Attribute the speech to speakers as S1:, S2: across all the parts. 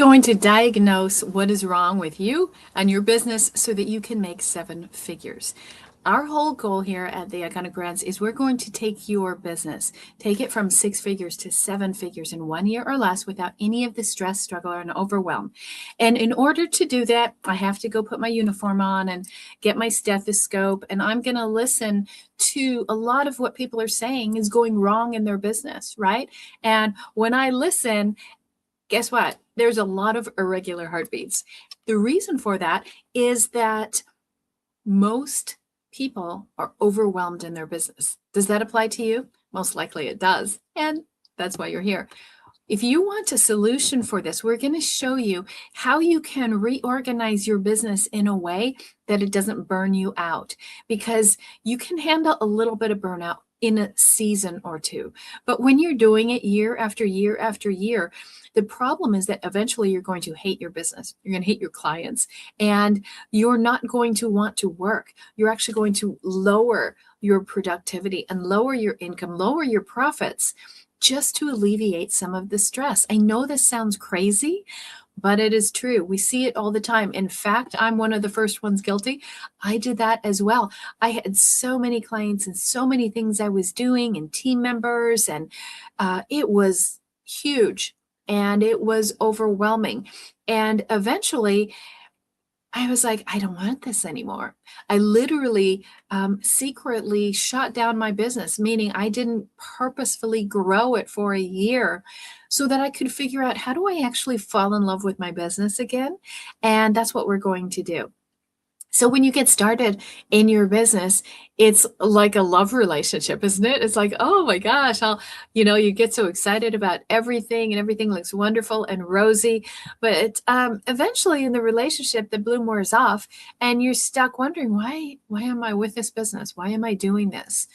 S1: going to diagnose what is wrong with you and your business so that you can make 7 figures. Our whole goal here at the Iconic Grants is we're going to take your business, take it from 6 figures to 7 figures in 1 year or less without any of the stress, struggle, and overwhelm. And in order to do that, I have to go put my uniform on and get my stethoscope, and I'm going to listen to a lot of what people are saying is going wrong in their business, right? And when I listen, guess what? There's a lot of irregular heartbeats. The reason for that is that most people are overwhelmed in their business. Does that apply to you? Most likely it does. And that's why you're here. If you want a solution for this, we're going to show you how you can reorganize your business in a way that it doesn't burn you out, because you can handle a little bit of burnout in a season or two. But when you're doing it year after year after year, the problem is that eventually you're going to hate your business. You're going to hate your clients, and you're not going to want to work. You're actually going to lower your productivity and lower your income, lower your profits, just to alleviate some of the stress. I know this sounds crazy, but it is true. We see it all the time. In fact, I'm one of the first ones guilty. I did that as well. I had so many clients and so many things I was doing and team members, and it was huge and it was overwhelming. And eventually I was like, I don't want this anymore. I literally secretly shut down my business, meaning I didn't purposefully grow it for a year so that I could figure out, how do I actually fall in love with my business again? And that's what we're going to do. So when you get started in your business, it's like a love relationship, isn't it? It's like, oh my gosh, you get so excited about everything and everything looks wonderful and rosy. But eventually in the relationship, the bloom wears off and you're stuck wondering, why am I with this business? Why am I doing this?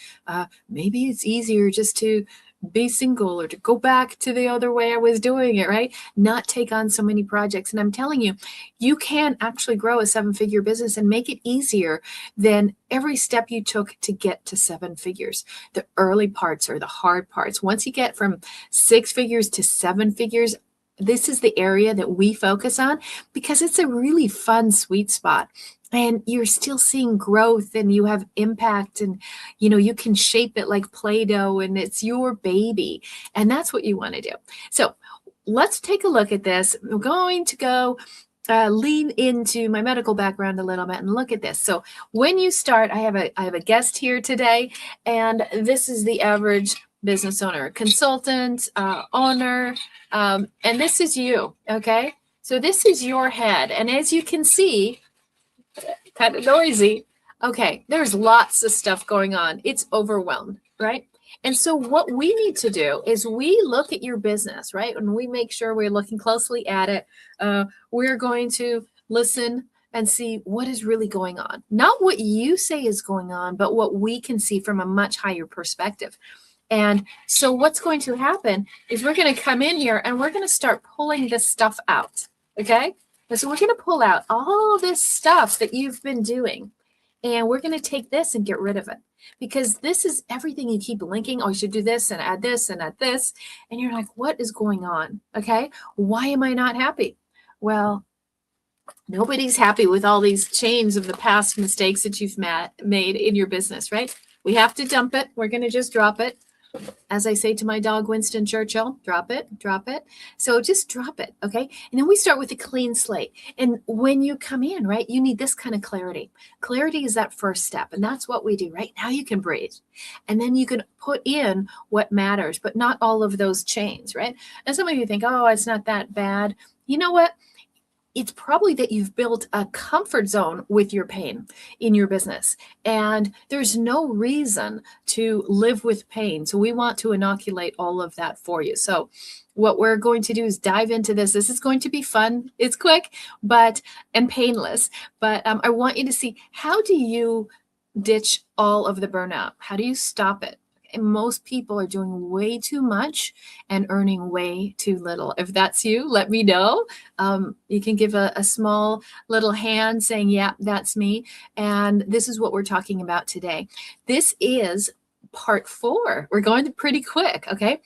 S1: Maybe it's easier just to be single or to go back to the other way I was doing it, right? Not take on so many projects. And I'm telling you, you can actually grow a 7-figure business and make it easier than every step you took to get to 7 figures. The early parts are the hard parts. Once you get from 6 figures to 7 figures, this is the area that we focus on because it's a really fun sweet spot. And you're still seeing growth and you have impact, and you can shape it like Play-Doh and it's your baby. And that's what you want to do. So let's take a look at this. I'm going to go lean into my medical background a little bit and look at this. So when you start, I have a guest here today, and this is the average business owner, consultant, owner, and this is you, okay? So this is your head. And as you can see, kind of noisy. Okay, there's lots of stuff going on. It's overwhelmed, right? And so what we need to do is we look at your business, right? And we make sure we're looking closely at it. We're going to listen and see what is really going on. Not what you say is going on, but what we can see from a much higher perspective. And so what's going to happen is we're going to come in here and we're going to start pulling this stuff out, okay? And so we're going to pull out all this stuff that you've been doing, and we're going to take this and get rid of it, because this is everything you keep linking. Oh, you should do this and add this and add this. And you're like, what is going on? Okay. Why am I not happy? Well, nobody's happy with all these chains of the past mistakes that you've made in your business, right? We have to dump it. We're going to just drop it. As I say to my dog, Winston Churchill, drop it, drop it. So just drop it, okay? And then we start with a clean slate. And when you come in, right, you need this kind of clarity. Clarity is that first step, and that's what we do, right? Now you can breathe. And then you can put in what matters, but not all of those chains, right? And some of you think, oh, it's not that bad. You know what? It's probably that you've built a comfort zone with your pain in your business, and there's no reason to live with pain. So we want to inoculate all of that for you. So what we're going to do is dive into this. This is going to be fun. It's quick, and painless. But I want you to see, how do you ditch all of the burnout? How do you stop it? And most people are doing way too much and earning way too little. If that's you, let me know. You can give a small little hand saying, yeah, that's me. And this is what we're talking about today. This is part 4. We're going pretty quick, okay?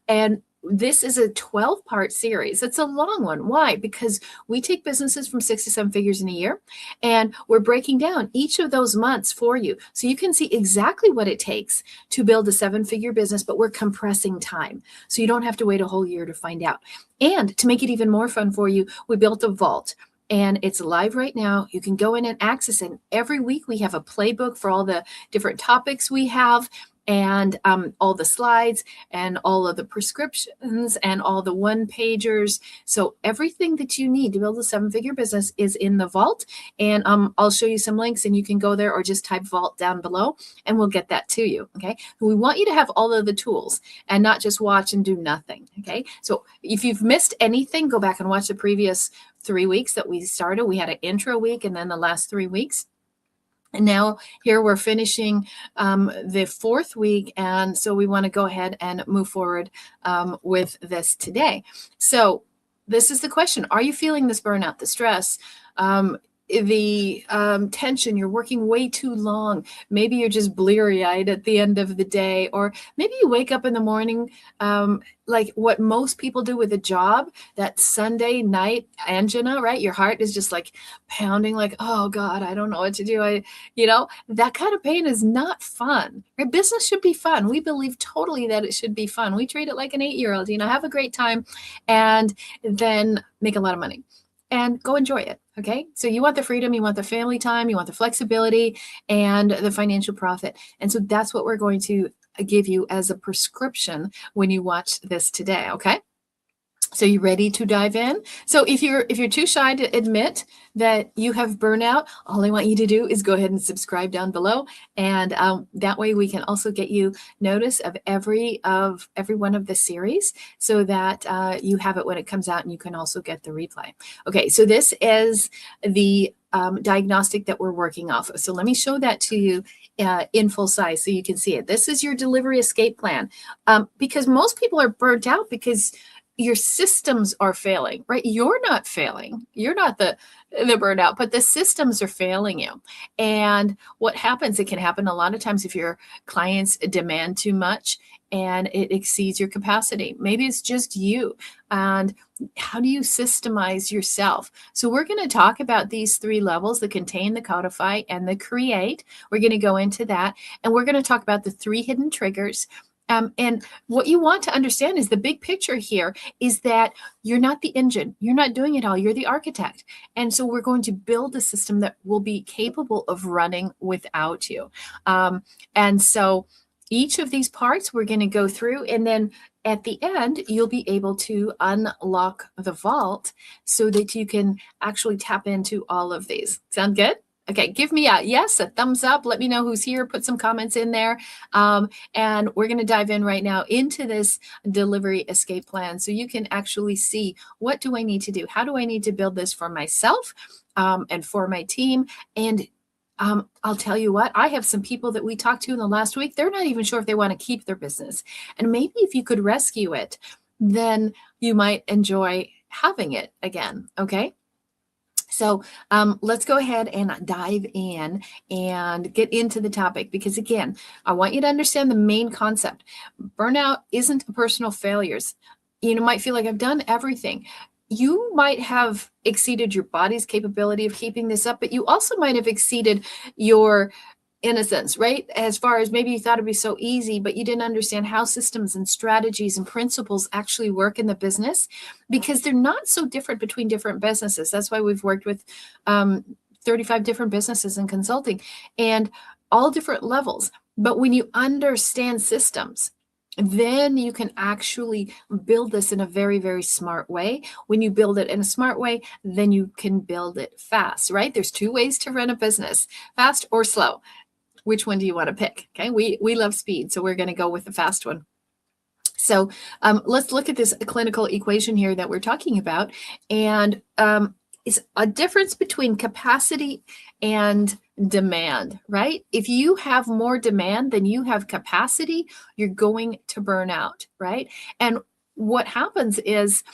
S1: And this is a 12-part series. It's a long one. Why? Because we take businesses from 6 to 7 figures in a year, and we're breaking down each of those months for you. So you can see exactly what it takes to build a 7-figure business, but we're compressing time. So you don't have to wait a whole year to find out. And to make it even more fun for you, we built a vault. And it's live right now. You can go in and access it. Every week we have a playbook for all the different topics we have, and all the slides and all of the prescriptions and all the one-pagers. So everything that you need to build a 7-figure business is in the vault. And I'll show you some links, and you can go there or just type vault down below and we'll get that to you. Okay. We want you to have all of the tools and not just watch and do nothing. Okay. So if you've missed anything, go back and watch the previous 3 weeks that we started. We had an intro week and then the last 3 weeks. And now here we're finishing the 4th week. And so we want to go ahead and move forward with this today. So this is the question. Are you feeling this burnout, the stress, the tension? You're working way too long. Maybe you're just bleary-eyed at the end of the day, or maybe you wake up in the morning like what most people do with a job, that Sunday night angina, right? Your heart is just like pounding, like, oh God, I don't know what to do. That kind of pain is not fun. Right? Business should be fun. We believe totally that it should be fun. We treat it like an 8-year-old, have a great time and then make a lot of money and go enjoy it. Okay. So you want the freedom, you want the family time, you want the flexibility and the financial profit. And so that's what we're going to give you as a prescription when you watch this today. Okay. So you ready to dive in? So if you're too shy to admit that you have burnout, all I want you to do is go ahead and subscribe down below, and that way we can also get you notice of every one of the series, so that you have it when it comes out, and you can also get the replay. Okay, so this is the diagnostic that we're working off of. So let me show that to you in full size so you can see it. This is your delivery escape plan, because most people are burnt out because your systems are failing, right? You're not failing. You're not the burnout, but the systems are failing you. And what happens, it can happen a lot of times if your clients demand too much and it exceeds your capacity. Maybe it's just you. And how do you systemize yourself? So we're going to talk about these 3 levels: the contain, the codify, and the create. We're going to go into that. And we're going to talk about the 3 hidden triggers. And what you want to understand is the big picture here is that you're not the engine. You're not doing it all. You're the architect. And so we're going to build a system that will be capable of running without you. And so each of these parts we're going to go through, and then at the end, you'll be able to unlock the vault so that you can actually tap into all of these. Sound good? Okay, give me a yes, a thumbs up. Let me know who's here. Put some comments in there. And we're going to dive in right now into this delivery escape plan so you can actually see, what do I need to do? How do I need to build this for myself and for my team? And I'll tell you what, I have some people that we talked to in the last week. They're not even sure if they want to keep their business. And maybe if you could rescue it, then you might enjoy having it again. Okay. So let's go ahead and dive in and get into the topic, because again, I want you to understand the main concept. Burnout isn't a personal failures. You might feel like I've done everything. You might have exceeded your body's capability of keeping this up, but you also might have exceeded your innocence, right? As far as maybe you thought it'd be so easy, but you didn't understand how systems and strategies and principles actually work in the business, because they're not so different between different businesses. That's why we've worked with 35 different businesses in consulting, and all different levels. But when you understand systems, then you can actually build this in a very, very smart way. When you build it in a smart way, then you can build it fast, right? There's 2 ways to run a business: fast or slow. Which one do you want to pick? Okay, we love speed, so we're going to go with the fast one. So let's look at this clinical equation here that we're talking about. And it's a difference between capacity and demand, right? If you have more demand than you have capacity, you're going to burn out, right? And what happens is,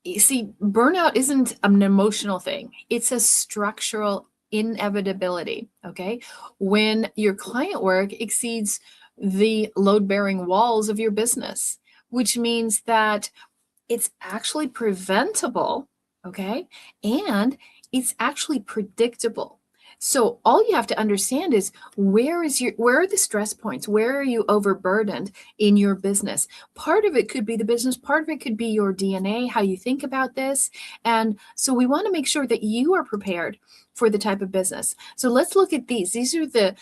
S1: you see, burnout isn't an emotional thing. It's a structural inevitability, okay? When your client work exceeds the load-bearing walls of your business, which means that it's actually preventable, okay? And it's actually predictable. So all you have to understand is where are the stress points? Where are you overburdened in your business? Part of it could be the business, part of it could be your DNA, how you think about this. And so we want to make sure that you are prepared for the type of business. So let's look at these. These are the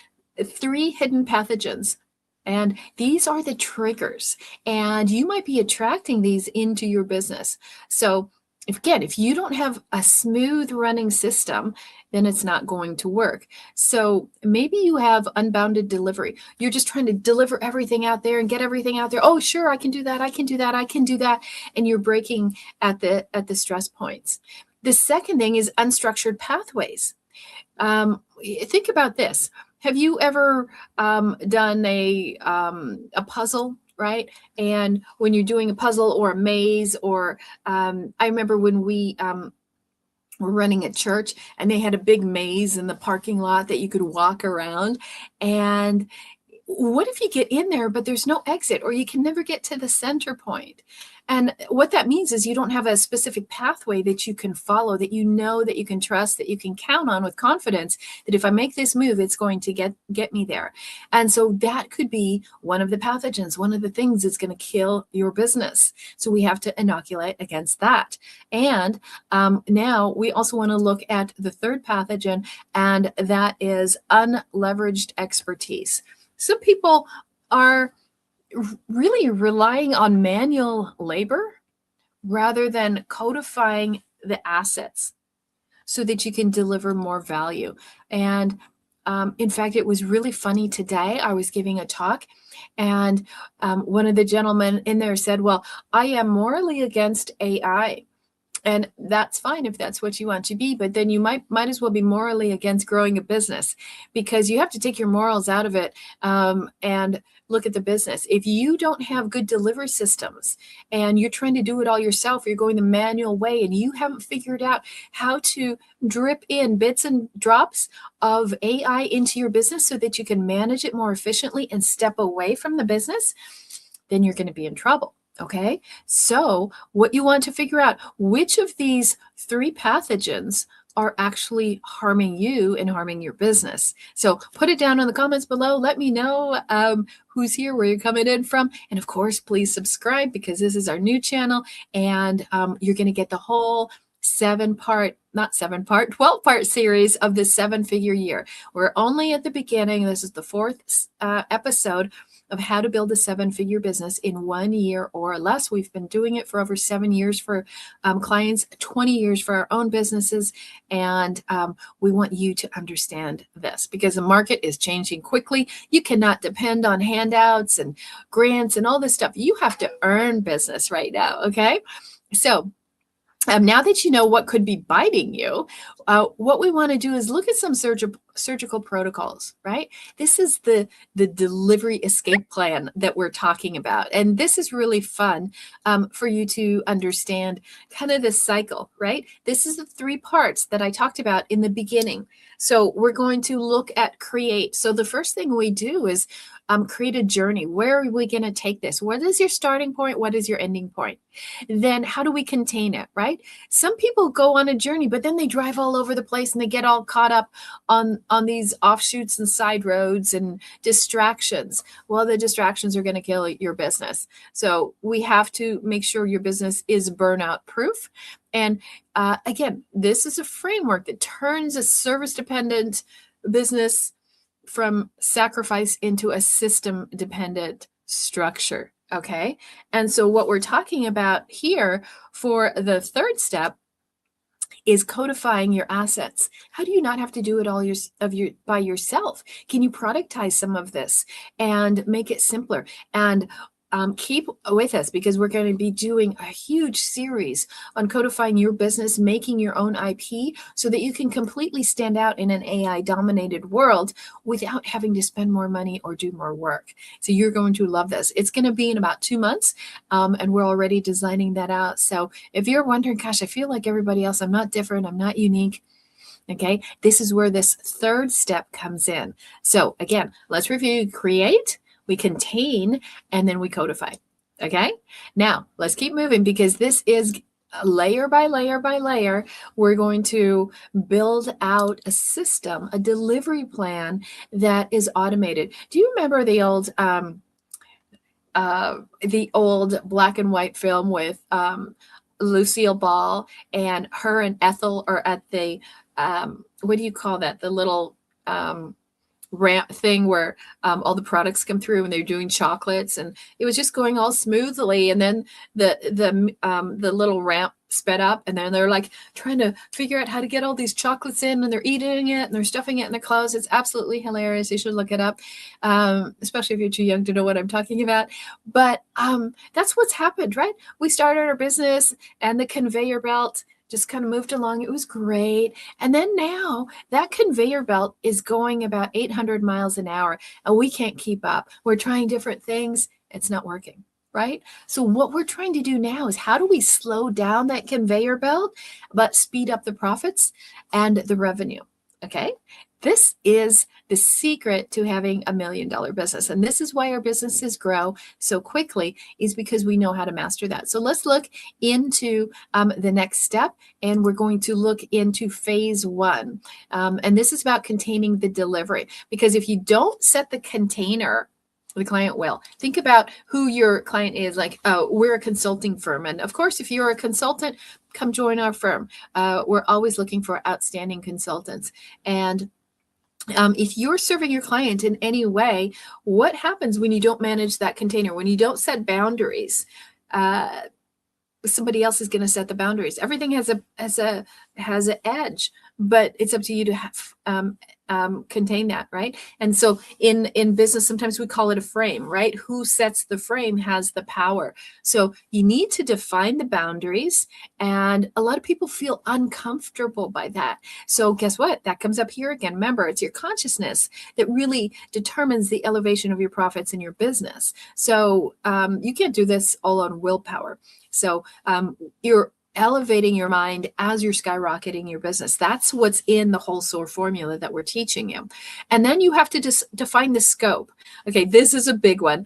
S1: 3 hidden pathogens. And these are the triggers. And you might be attracting these into your business. So if you don't have a smooth running system, then it's not going to work. So maybe you have unbounded delivery. You're just trying to deliver everything out there and get everything out there. Oh, sure, I can do that. I can do that. I can do that. And you're breaking at the stress points. The second thing is unstructured pathways. Think about this. Have you ever done a puzzle, right? And when you're doing a puzzle or a maze, or I remember when we were running a church and they had a big maze in the parking lot that you could walk around. And what if you get in there, but there's no exit, or you can never get to the center point? And what that means is you don't have a specific pathway that you can follow, that you know, that you can trust, that you can count on with confidence, that if I make this move, it's going to get me there. And so that could be one of the pathogens, one of the things that's going to kill your business. So we have to inoculate against that. And now we also want to look at the third pathogen, and that is unleveraged expertise. Some people are really relying on manual labor rather than codifying the assets so that you can deliver more value. And in fact, it was really funny today. I was giving a talk, and one of the gentlemen in there said, well, I am morally against AI. And that's fine if that's what you want to be, but then you might as well be morally against growing a business, because you have to take your morals out of it and look at the business. If you don't have good delivery systems and you're trying to do it all yourself, or you're going the manual way, and you haven't figured out how to drip in bits and drops of AI into your business so that you can manage it more efficiently and step away from the business, then you're going to be in trouble. Okay, so what you want to figure out, which of these 3 pathogens are actually harming you and harming your business. So put it down in the comments below. Let me know who's here, where you're coming in from. And of course, please subscribe, because this is our new channel, and you're going to get the whole 12-part series of the 7-figure year. We're only at the beginning. This is the 4th episode of how to build a 7-figure business in 1 year or less. We've been doing it for over 7 years for clients, 20 years for our own businesses. And we want you to understand this, because the market is changing quickly. You cannot depend on handouts and grants and all this stuff. You have to earn business right now. Okay. So now that you know what could be biting you, what we want to do is look at some surgical protocols, right? This is the delivery escape plan that we're talking about. And this is really fun for you to understand kind of this cycle, right? This is the 3 parts that I talked about in the beginning. So we're going to look at create. So the first thing we do is create a journey. Where are we going to take this? What is your starting point? What is your ending point? Then how do we contain it, right? Some people go on a journey, but then they drive all over the place and they get all caught up on these offshoots and side roads and distractions. Well, the distractions are going to kill your business. So we have to make sure your business is burnout proof. And again, this is a framework that turns a service-dependent business from sacrifice into a system-dependent structure. Okay. And so what we're talking about here for the 3rd step is codifying your assets. How do you not have to do it all by yourself? Can you productize some of this and make it simpler? And keep with us, because we're going to be doing a huge series on codifying your business, making your own IP, so that you can completely stand out in an AI-dominated world without having to spend more money or do more work. So you're going to love this. It's going to be in about 2 months, and we're already designing that out. So if you're wondering, gosh, I feel like everybody else, I'm not different, I'm not unique. Okay, this is where this 3rd step comes in. So again, let's review: create, we contain, and then we codify. Okay, now let's keep moving because this is layer by layer by layer. We're going to build out a system, a delivery plan that is automated. Do you remember the old black and white film with Lucille Ball and her and Ethel are at the what do you call that? The little ramp thing where all the products come through and they're doing chocolates, and it was just going all smoothly, and then the little ramp sped up, and then they're like trying to figure out how to get all these chocolates in, and they're eating it and they're stuffing it in their clothes. It's absolutely hilarious. You should look it up, especially if you're too young to know what I'm talking about. But that's what's happened, right? We started our business and the conveyor belt just kind of moved along. It was great. And then now that conveyor belt is going about 800 miles an hour and we can't keep up. We're trying different things. It's not working, right? So what we're trying to do now is how do we slow down that conveyor belt, but speed up the profits and the revenue? Okay. This is the secret to having $1 million business. And this is why our businesses grow so quickly, is because we know how to master that. So let's look into the next step, and we're going to look into phase one. And this is about containing the delivery, because if you don't set the container, the client will. Think about who your client is. Like, oh, we're a consulting firm. And of course, if you're a consultant, come join our firm. We're always looking for outstanding consultants. And if you're serving your client in any way, what happens when you don't manage that container, when you don't set boundaries? Somebody else is going to set the boundaries. Everything has an edge, but it's up to you to have contain that, right? And so in business, sometimes we call it a frame, right? Who sets the frame has the power. So you need to define the boundaries, and a lot of people feel uncomfortable by that. So guess what? That comes up here again. Remember, it's your consciousness that really determines the elevation of your profits in your business. So you can't do this all on willpower. So you're elevating your mind as you're skyrocketing your business. That's what's in the whole SOAR formula that we're teaching you. And then you have to just define the scope. Okay, this is a big one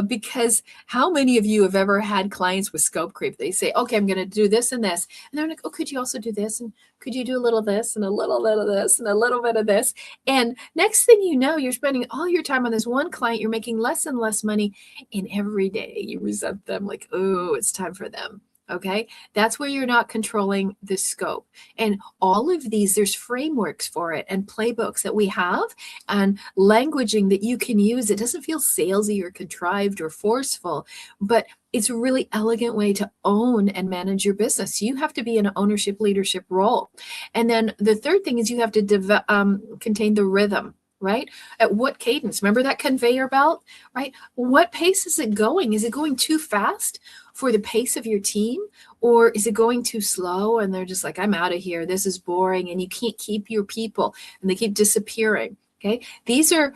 S1: because how many of you have ever had clients with scope creep? They say, okay, I'm going to do this and this. And they're like, oh, could you also do this? And could you do a little of this and a little bit of this and a little bit of this? And next thing you know, you're spending all your time on this one client. You're making less and less money. And every day you resent them like, oh, it's time for them. Okay, that's where you're not controlling the scope. And all of these, there's frameworks for it and playbooks that we have and languaging that you can use. It doesn't feel salesy or contrived or forceful, but it's a really elegant way to own and manage your business. You have to be in an ownership leadership role. And then the third thing is you have to contain the rhythm. Right? At what cadence? Remember that conveyor belt, right? What pace is it going? Is it going too fast for the pace of your team? Or is it going too slow and they're just like, I'm out of here. This is boring. And you can't keep your people and they keep disappearing. Okay. These are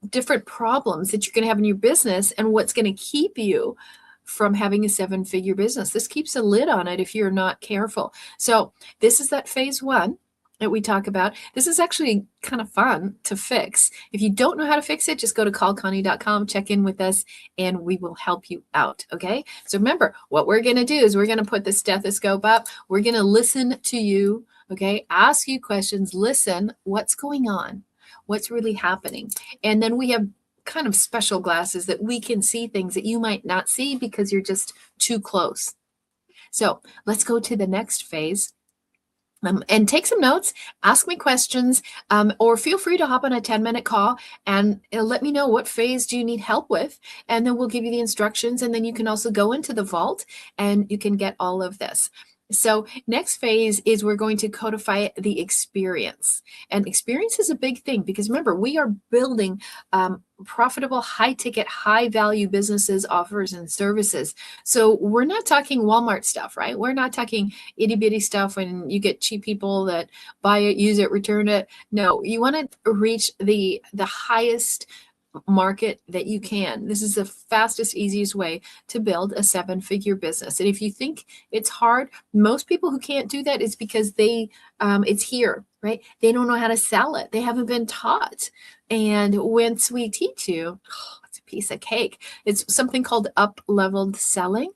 S1: different problems that you're going to have in your business and what's going to keep you from having a 7-figure business. This keeps a lid on it if you're not careful. So this is that phase one that we talk about. This is actually kind of fun to fix. If you don't know how to fix it, just go to callconnie.com, check in with us, and we will help you out. Okay. So remember, what we're going to do is we're going to put the stethoscope up. We're going to listen to you. Okay. Ask you questions, listen, what's going on? What's really happening? And then we have kind of special glasses that we can see things that you might not see because you're just too close. So let's go to the next phase. And take some notes, ask me questions, or feel free to hop on a 10-minute call and let me know what phase do you need help with. And then we'll give you the instructions. And then you can also go into the vault and you can get all of this. So next phase is we're going to codify the experience. And experience is a big thing because remember, we are building profitable, high-ticket, high-value businesses, offers, and services. So we're not talking Walmart stuff, right? We're not talking itty-bitty stuff when you get cheap people that buy it, use it, return it. No, you want to reach the highest market that you can. This is the fastest, easiest way to build a 7-figure business. And if you think it's hard, most people who can't do that is because it's here, right? They don't know how to sell it. They haven't been taught. And once we teach you, it's piece of cake. It's something called up-leveled selling,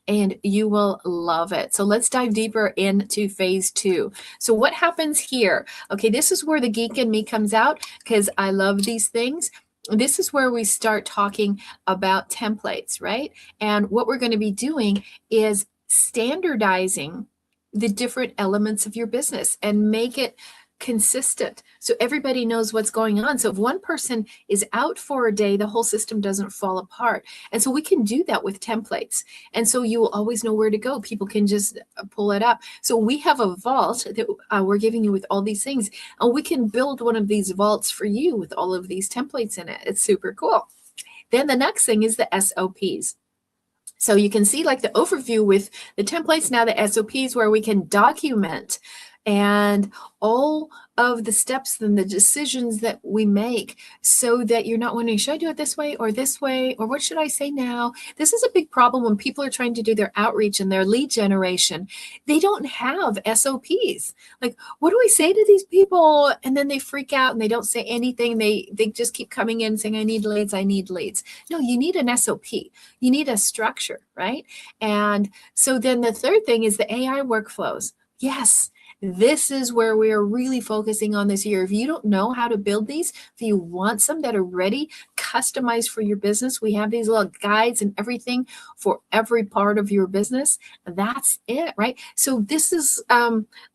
S1: and you will love it. So let's dive deeper into phase 2. So what happens here? Okay, this is where the geek in me comes out because I love these things. This is where we start talking about templates, right? And what we're going to be doing is standardizing the different elements of your business and make it consistent so everybody knows what's going on. So if one person is out for a day, the whole system doesn't fall apart. And so we can do that with templates. And so you will always know where to go. People can just pull it up. So we have a vault that we're giving you with all these things. And we can build one of these vaults for you with all of these templates in it. It's super cool. Then the next thing is the SOPs. So you can see like the overview with the templates, now the SOPs where we can document and all of the steps and the decisions that we make so that you're not wondering, should I do it this way, or what should I say now? This is a big problem when people are trying to do their outreach and their lead generation. They don't have SOPs. Like, what do I say to these people? And then they freak out and they don't say anything. They just keep coming in saying, I need leads. No, you need an SOP. You need a structure, right? And so then the third thing is the AI workflows. Yes. This is where we are really focusing on this year. If you don't know how to build these, if you want some that are ready, customized for your business, we have these little guides and everything for every part of your business. That's it, right? So this is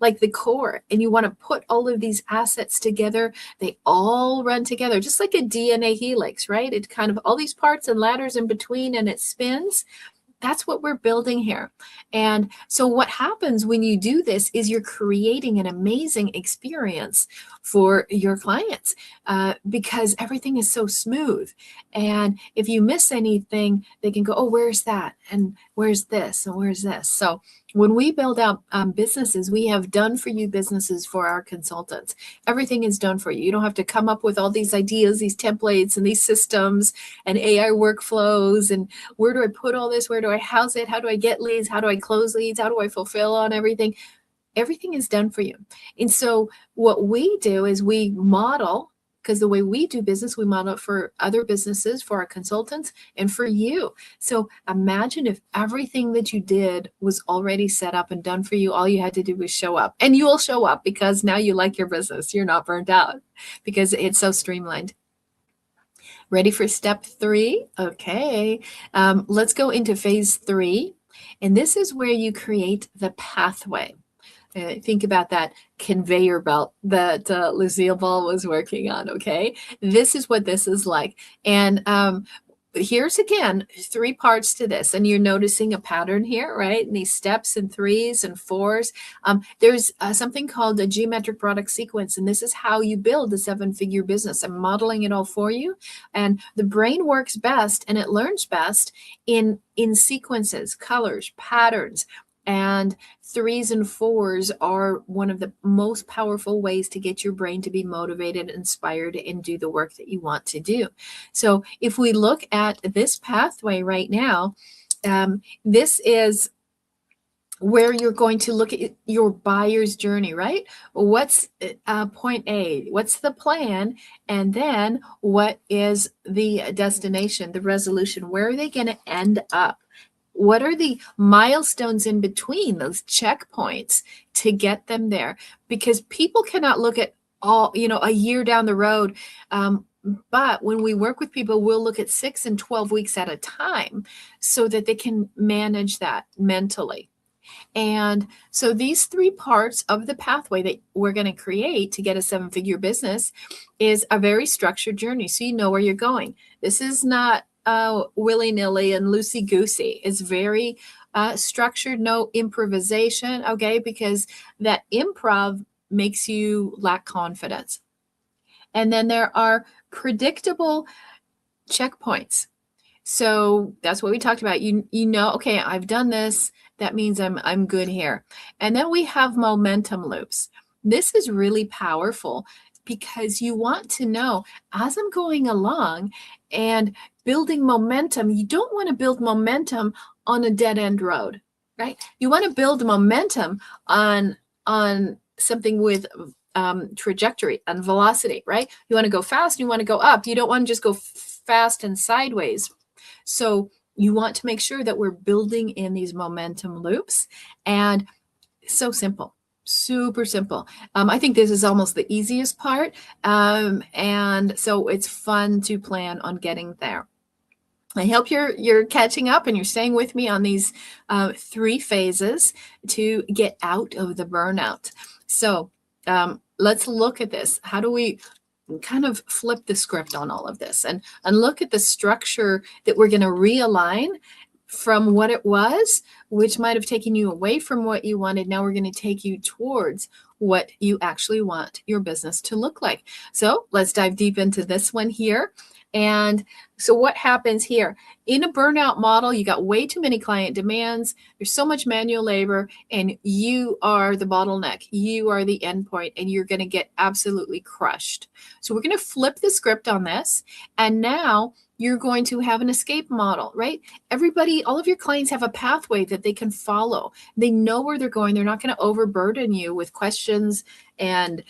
S1: like the core, and you want to put all of these assets together. They all run together, just like a DNA helix, right? It kind of all these parts and ladders in between, and it spins. That's what we're building here. And so what happens when you do this is you're creating an amazing experience for your clients because everything is so smooth. And if you miss anything, they can go, oh, where's that? And where's this? And where's this? So when we build out businesses, we have done for you businesses for our consultants. Everything is done for you. You don't have to come up with all these ideas, these templates, and these systems and AI workflows. And where do I put all this? Where do I house it? How do I get leads? How do I close leads? How do I fulfill on everything? Everything is done for you. And so what we do is we model, because the way we do business, we model it for other businesses, for our consultants, and for you. So imagine if everything that you did was already set up and done for you. All you had to do was show up. And you will show up because now you like your business. You're not burnt out because it's so streamlined. Ready for step 3? Okay. Let's go into phase 3. And this is where you create the pathway. Think about that conveyor belt that Lucille Ball was working on, okay? This is what this is like. And here's, again, 3 parts to this. And you're noticing a pattern here, right? And these steps and 3s and 4s. There's something called a geometric product sequence. And this is how you build a 7-figure business. I'm modeling it all for you. And the brain works best and it learns best in sequences, colors, patterns. And 3s and 4s are one of the most powerful ways to get your brain to be motivated, inspired, and do the work that you want to do. So if we look at this pathway right now, this is where you're going to look at your buyer's journey, right? What's point A? What's the plan? And then what is the destination, the resolution? Where are they going to end up? What are the milestones in between, those checkpoints to get them there? Because people cannot look at all, a year down the road. But when we work with people, we'll look at 6 and 12 weeks at a time so that they can manage that mentally. And so these 3 parts of the pathway that we're going to create to get a 7-figure business is a very structured journey. So you know where you're going. This is not willy-nilly and loosey-goosey. It's very structured, no improvisation, okay? Because that improv makes you lack confidence. And then there are predictable checkpoints. So that's what we talked about. You know, okay, I've done this. That means I'm good here. And then we have momentum loops. This is really powerful because you want to know as I'm going along and building momentum. You don't want to build momentum on a dead end road, right? You want to build momentum on something with trajectory and velocity, right? You want to go fast, you want to go up. You don't want to just go fast and sideways. So you want to make sure that we're building in these momentum loops, and so simple. Super simple. I think this is almost the easiest part. And so it's fun to plan on getting there. I hope you're catching up and you're staying with me on these 3 phases to get out of the burnout. So let's look at this. How do we kind of flip the script on all of this and look at the structure that we're going to realign from what it was, which might have taken you away from what you wanted. Now we're going to take you towards what you actually want your business to look like. So let's dive deep into this one here. And so what happens here? In a burnout model, you got way too many client demands. There's so much manual labor, and you are the bottleneck. You are the endpoint, and you're going to get absolutely crushed. So we're going to flip the script on this. And now you're going to have an escape model, right? Everybody, all of your clients have a pathway that they can follow. They know where they're going. They're not going to overburden you with questions and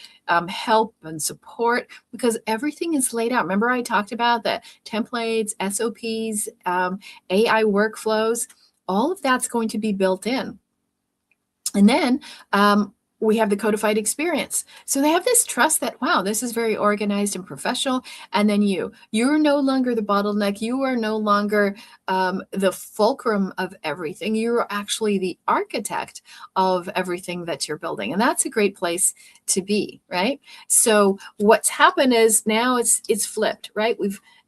S1: help and support, because everything is laid out. Remember, I talked about the templates, SOPs, AI workflows. All of that's going to be built in. And then we have the codified experience. So they have this trust that, wow, this is very organized and professional. And then you're no longer the bottleneck. You are no longer the fulcrum of everything. You're actually the architect of everything that you're building. And that's a great place to be, right? So what's happened is now it's flipped, right?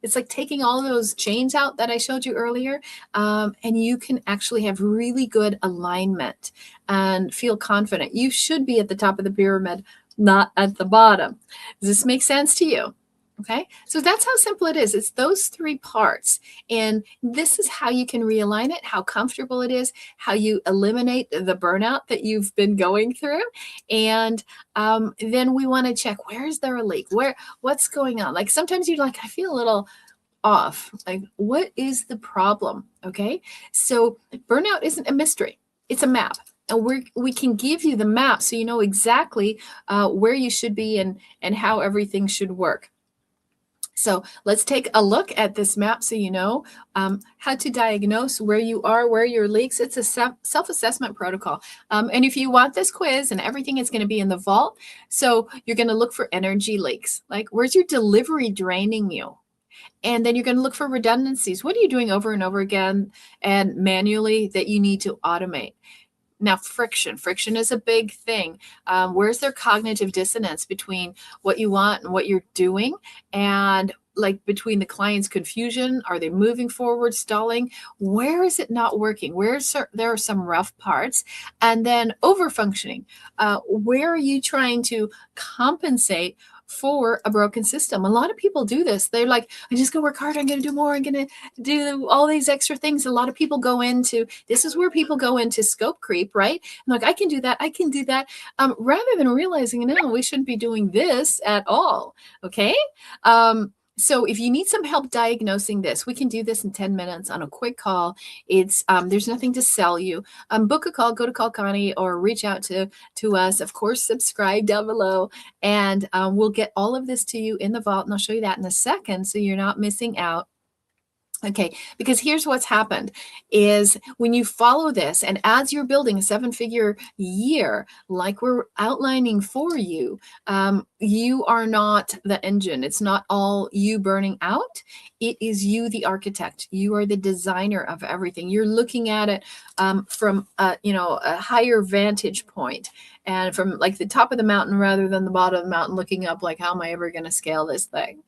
S1: It's like taking all those chains out that I showed you earlier, and you can actually have really good alignment and feel confident. You should be at the top of the pyramid, not at the bottom. Does this make sense to you? Okay, so that's how simple it is. It's those 3 parts. And this is how you can realign it, how comfortable it is, how you eliminate the burnout that you've been going through. And then we want to check, where is there a leak? What's going on? Like sometimes you're like, I feel a little off. Like, what is the problem? Okay, so burnout isn't a mystery. It's a map. And we can give you the map so you know exactly where you should be and how everything should work. So let's take a look at this map so you know how to diagnose where you are, where your leaks. It's a self-assessment protocol. And if you want this quiz and everything, is going to be in the vault. So you're going to look for energy leaks. Like, where's your delivery draining you? And then you're going to look for redundancies. What are you doing over and over again and manually that you need to automate? Now, friction is a big thing. Where's there cognitive dissonance between what you want and what you're doing? And like between the client's confusion, are they moving forward, stalling? Where is it not working? There are some rough parts. And then overfunctioning. Where are you trying to compensate for a broken system? A lot of people do this. They're like, I'm just gonna work hard. I'm gonna do more. I'm gonna do all these extra things. A lot of people go into, this is where people go into scope creep, right? I'm like, I can do that. I can do that. Rather than realizing, no, we shouldn't be doing this at all. Okay. So if you need some help diagnosing this, we can do this in 10 minutes on a quick call. It's there's nothing to sell you. Book a call, go to Call Connie, or reach out to us. Of course, subscribe down below, and we'll get all of this to you in the vault, and I'll show you that in a second so you're not missing out. Okay, because here's what's happened is when you follow this, and as you're building a 7-figure year, like we're outlining for you, you are not the engine. It's not all you burning out. It is you, the architect. You are the designer of everything. You're looking at it from a higher vantage point, and from like the top of the mountain rather than the bottom of the mountain, looking up like, how am I ever going to scale this thing?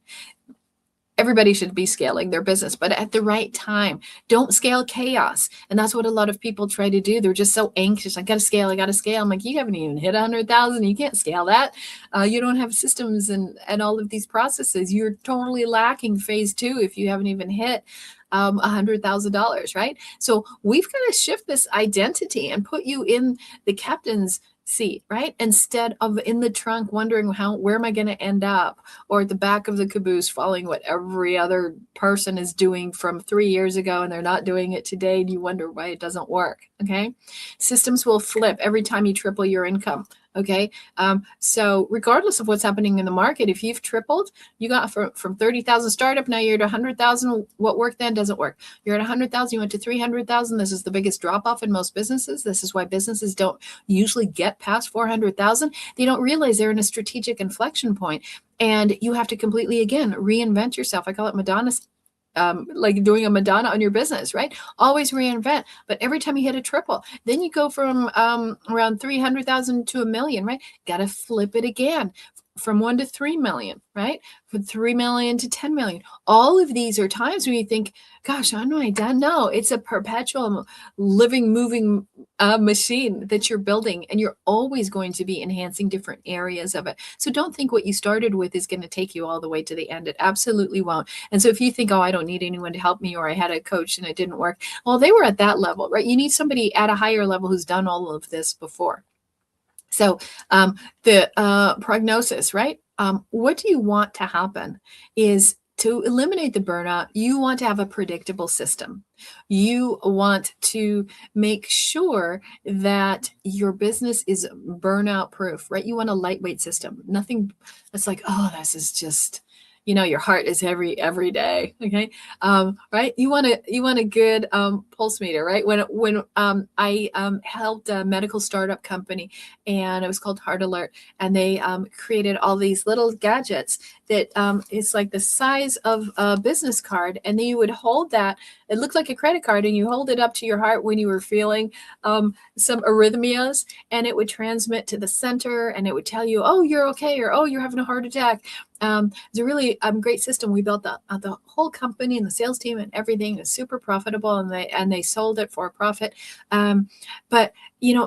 S1: Everybody should be scaling their business, but at the right time. Don't scale chaos. And that's what a lot of people try to do. They're just so anxious. I got to scale. I got to scale. I'm like, you haven't even hit 100,000. You can't scale that. You don't have systems and all of these processes. You're totally lacking phase 2 if you haven't even hit $100,000, right? So we've got to shift this identity and put you in the captain's seat, right? Instead of in the trunk wondering where am I going to end up, or at the back of the caboose following what every other person is doing from 3 years ago and they're not doing it today, and you wonder why it doesn't work. Okay, systems will flip every time you triple your income. Okay. So regardless of what's happening in the market, if you've tripled, you got from 30,000 startup, now you're at 100,000. What worked then doesn't work. You're at 100,000, you went to 300,000. This is the biggest drop off in most businesses. This is why businesses don't usually get past 400,000. They don't realize they're in a strategic inflection point, and you have to completely, again, reinvent yourself. I call it Madonna's like doing a Madonna on your business, right? Always reinvent. But every time you hit a triple, then you go from around 300,000 to 1 million, right? Got to flip it again from 1 to 3 million, right? From 3 million to 10 million. All of these are times when you think, gosh, am I done? No, it's a perpetual living, moving machine that you're building, and you're always going to be enhancing different areas of it. So don't think what you started with is going to take you all the way to the end. It absolutely won't. And so if you think, oh, I don't need anyone to help me, or I had a coach and it didn't work, well, they were at that level, right? You need somebody at a higher level who's done all of this before. So the prognosis, right? What do you want to happen is to eliminate the burnout. You want to have a predictable system. You want to make sure that your business is burnout proof, right? You want a lightweight system. Nothing that's like, oh, this is just, your heart is heavy every day. Okay. Right. You want a good pulse meter, right? When I helped a medical startup company, and it was called Heart Alert, and they created all these little gadgets that it's like the size of a business card, and then you would hold that. It looked like a credit card, and you hold it up to your heart when you were feeling some arrhythmias, and it would transmit to the center, and it would tell you, oh, you're okay, or oh, you're having a heart attack. It's a really great system. We built the whole company and the sales team and everything. It was super profitable, and they sold it for a profit. But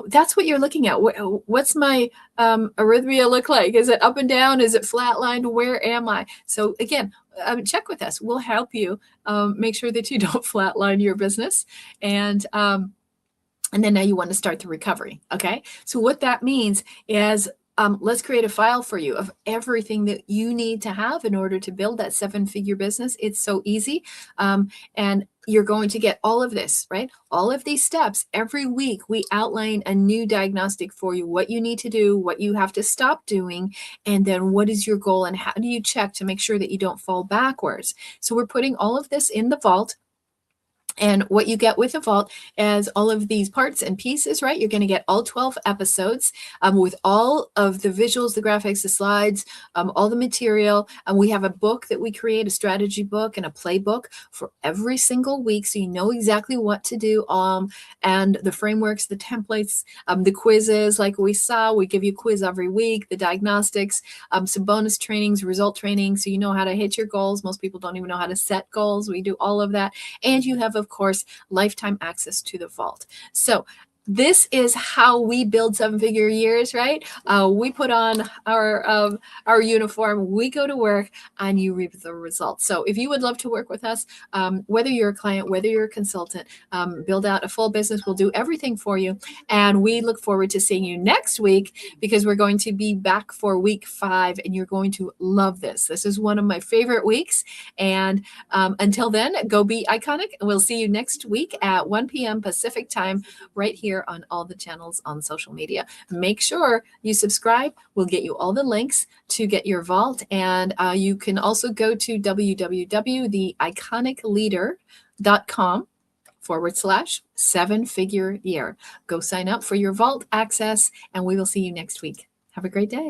S1: that's what you're looking at. What's my arrhythmia look like? Is it up and down? Is it flatlined? Where am I? So again, check with us. We'll help you make sure that you don't flatline your business. And then now you want to start the recovery. Okay. So what that means is let's create a file for you of everything that you need to have in order to build that 7-figure business. It's so easy. And you're going to get all of this, right? All of these steps. Every week, we outline a new diagnostic for you, what you need to do, what you have to stop doing, and then what is your goal, and how do you check to make sure that you don't fall backwards. So we're putting all of this in the vault. And what you get with the vault is all of these parts and pieces, right? You're going to get all 12 episodes with all of the visuals, the graphics, the slides, all the material. And we have a book that we create, a strategy book and a playbook for every single week. So you know exactly what to do. And the frameworks, the templates, the quizzes, like we saw, we give you a quiz every week, the diagnostics, some bonus trainings, result training. So you know how to hit your goals. Most people don't even know how to set goals. We do all of that. And you have, of course, lifetime access to the vault. So this is how we build 7-figure years, right? We put on our uniform, we go to work, and you reap the results. So if you would love to work with us, whether you're a client, whether you're a consultant, build out a full business, we'll do everything for you. And we look forward to seeing you next week, because we're going to be back for week 5, and you're going to love this. This is one of my favorite weeks. And until then, go be iconic. We'll see you next week at 1 p.m. Pacific time, right here on all the channels on social media. Make sure you subscribe. We'll get you all the links to get your vault. And you can also go to www.theiconicleader.com/7-figure year. Go sign up for your vault access, and we will see you next week. Have a great day.